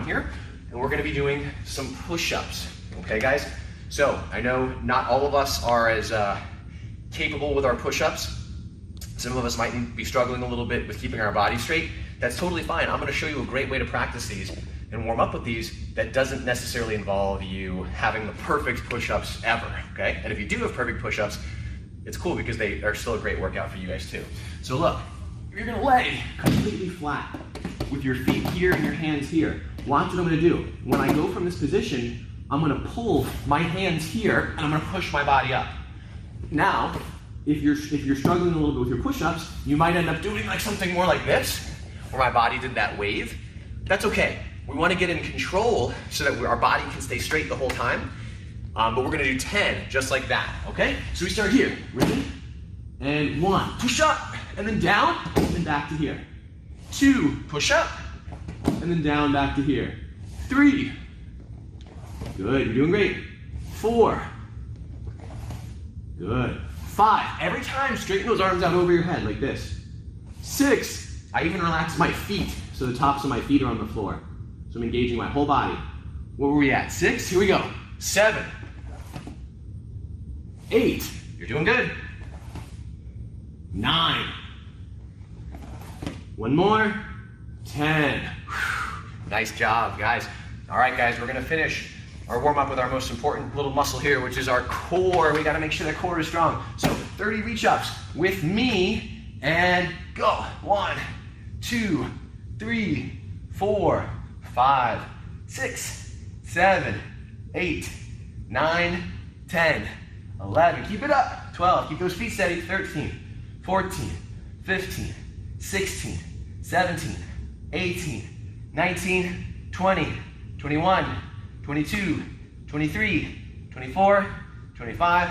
here, and we're gonna be doing some push-ups, okay guys? So I know not all of us are as capable with our push-ups. Some of us might be struggling a little bit with keeping our body straight. That's totally fine. I'm gonna show you a great way to practice these and warm up with these that doesn't necessarily involve you having the perfect push-ups ever, okay? And if you do have perfect push-ups, it's cool because they are still a great workout for you guys too. So look, you're gonna lay completely flat with your feet here and your hands here. Watch what I'm gonna do. When I go from this position, I'm gonna pull my hands here and I'm gonna push my body up. Now, if you're struggling a little bit with your push-ups, you might end up doing like something more like this, where my body did that wave. That's okay. We wanna get in control so that our body can stay straight the whole time. But we're gonna do 10 just like that, okay? So we start here, ready? And 1, push up, and then down, and back to here. 2, push up, and then down, back to here. 3, good, you're doing great. 4, good. 5, every time straighten those arms out over your head like this. 6, I even relax my feet so the tops of my feet are on the floor. So I'm engaging my whole body. Where were we at? 6, here we go. 7, 8, you're doing good. 9, one more, 10. Nice job, guys. All right, guys, we're gonna finish our warm up with our most important little muscle here, which is our core. We gotta make sure that core is strong. So 30 reach ups with me, and go. 1, 2, 3, 4, 5, 6, 7, 8, 9, 10, 11, keep it up. 12, keep those feet steady. 13, 14, 15, 16, 17, 18, 19, 20, 21, 22, 23, 24, 25,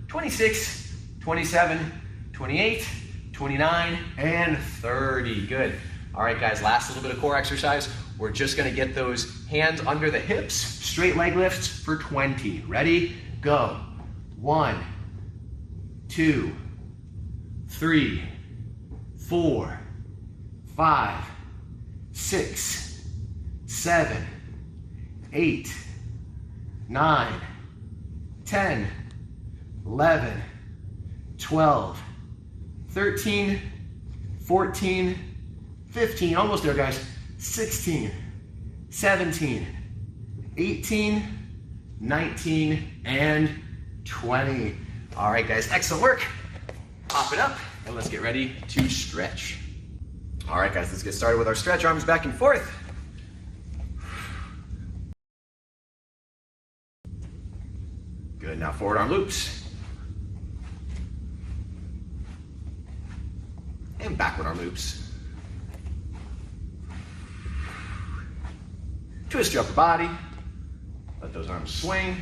26, 27, 28, 29, and 30. Good. All right, guys, last little bit of core exercise. We're just gonna get those hands under the hips, straight leg lifts for 20. Ready? Go. 1, 2, 3, 4, 5, 6, 7, 8, 9, 10, 11, 12, 13, 14, 15, almost there guys, 16, 17, 18, 19, and 20. All right guys, excellent work. Pop it up and let's get ready to stretch. All right guys, let's get started with our stretch. Arms back and forth. Good, now forward arm loops. And backward arm loops. Twist your upper body. Let those arms swing.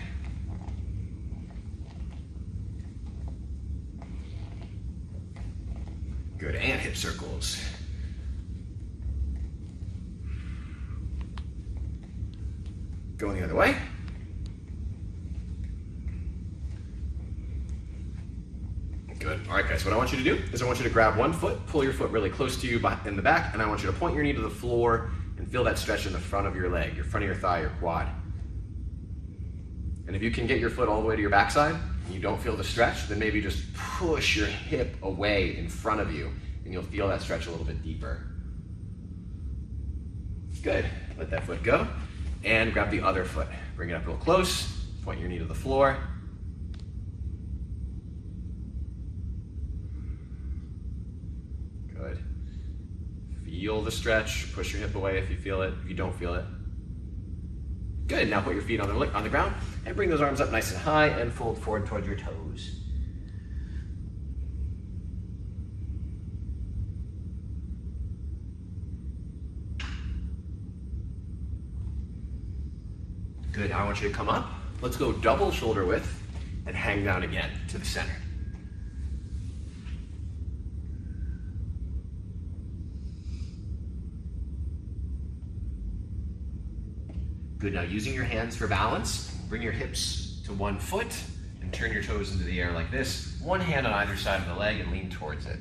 Good, and hip circles. Going the other way. Good. All right, guys, what I want you to do is I want you to grab one foot, pull your foot really close to you in the back, and I want you to point your knee to the floor and feel that stretch in the front of your leg, your front of your thigh, your quad. And if you can get your foot all the way to your backside and you don't feel the stretch, then maybe just push your hip away in front of you and you'll feel that stretch a little bit deeper. Good. Let that foot go and grab the other foot. Bring it up real close, point your knee to the floor. Good. Feel the stretch. Push your hip away if you feel it, if you don't feel it. Good. Now put your feet on the ground and bring those arms up nice and high and fold forward towards your toes. Good. Now I want you to come up. Let's go double shoulder width and hang down again to the center. Good, now using your hands for balance, bring your hips to one foot and turn your toes into the air like this. One hand on either side of the leg and lean towards it.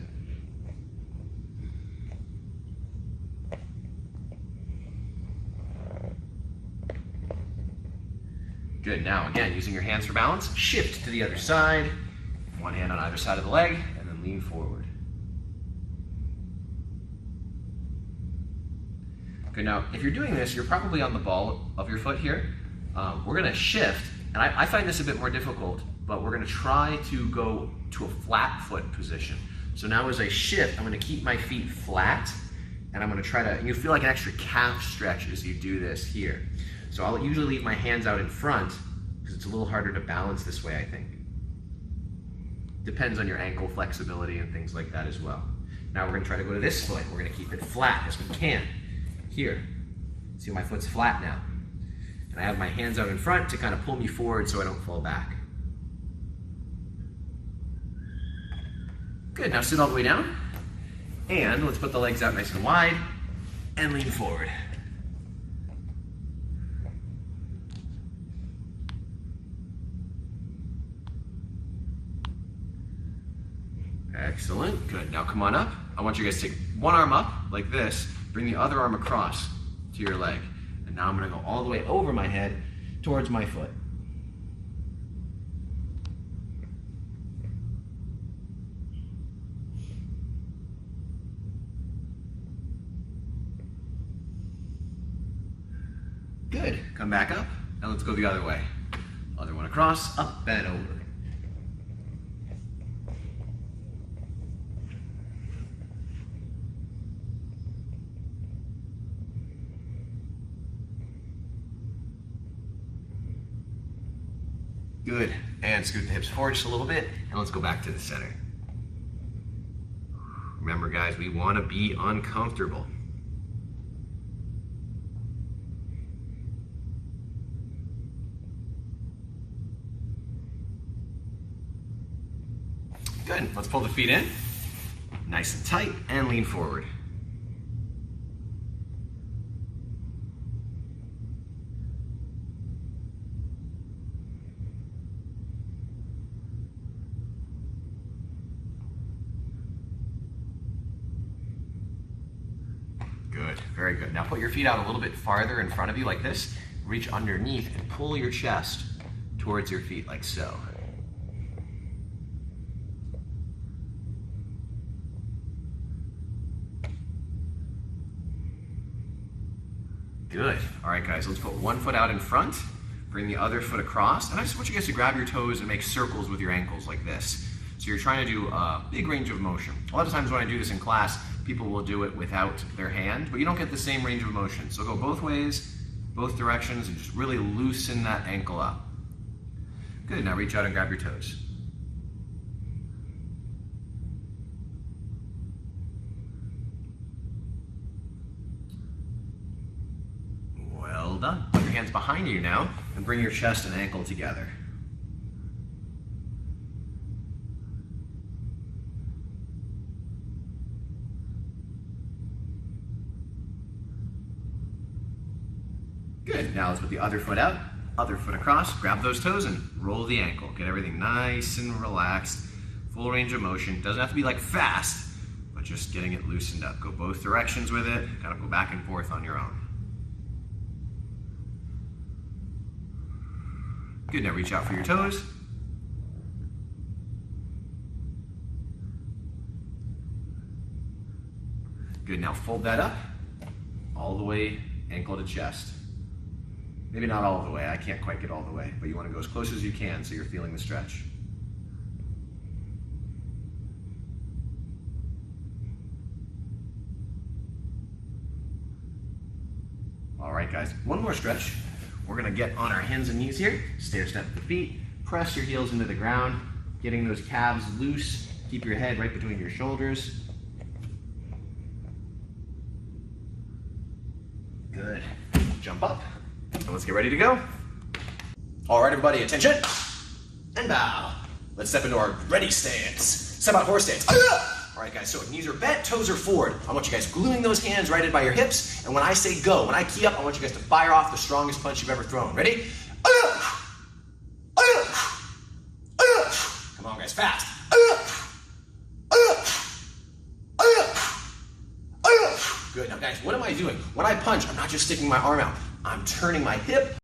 Good, now again, using your hands for balance, shift to the other side, one hand on either side of the leg, and then lean forward. Good, now if you're doing this, you're probably on the ball of your foot here. We're gonna shift, and I find this a bit more difficult, but we're gonna try to go to a flat foot position. So now as I shift, I'm gonna keep my feet flat, and I'm gonna try to, and you feel like an extra calf stretch as you do this here. So I'll usually leave my hands out in front because it's a little harder to balance this way, I think. Depends on your ankle flexibility and things like that as well. Now we're gonna try to go to this foot. We're gonna keep it flat as we can. Here, see my foot's flat now. And I have my hands out in front to kind of pull me forward so I don't fall back. Good, now sit all the way down. And let's put the legs out nice and wide and lean forward. Excellent, good. Now come on up. I want you guys to take one arm up like this, bring the other arm across to your leg. And now I'm gonna go all the way over my head towards my foot. Good, come back up, and let's go the other way. Other one across, up and over. Good, and scoot the hips forward just a little bit, and let's go back to the center. Remember guys, we want to be uncomfortable. Good, let's pull the feet in, nice and tight, and lean forward. Good, very good. Now put your feet out a little bit farther in front of you like this. Reach underneath and pull your chest towards your feet like so. Good. All right, guys, let's put one foot out in front, bring the other foot across, and I just want you guys to grab your toes and make circles with your ankles like this. So you're trying to do a big range of motion. A lot of times when I do this in class, people will do it without their hand, but you don't get the same range of motion. So go both ways, both directions, and just really loosen that ankle up. Good, now reach out and grab your toes. Well done. Put your hands behind you now and bring your chest and ankle together. Good, now let's put the other foot out, other foot across, grab those toes and roll the ankle. Get everything nice and relaxed, full range of motion. Doesn't have to be like fast, but just getting it loosened up. Go both directions with it, kind of go back and forth on your own. Good, now reach out for your toes. Good, now fold that up, all the way ankle to chest. Maybe not all the way, I can't quite get all the way, but you want to go as close as you can so you're feeling the stretch. All right, guys, one more stretch. We're gonna get on our hands and knees here, stair step the feet, press your heels into the ground, getting those calves loose, keep your head right between your shoulders. Good, jump up. And let's get ready to go. All right, everybody, attention, and bow. Let's step into our ready stance. Step out horse stance. All right, guys, so knees are bent, toes are forward. I want you guys gluing those hands right in by your hips, and when I say go, when I key up, I want you guys to fire off the strongest punch you've ever thrown. Ready? Come on, guys, fast. Good, now guys, what am I doing? When I punch, I'm not just sticking my arm out. I'm turning my hip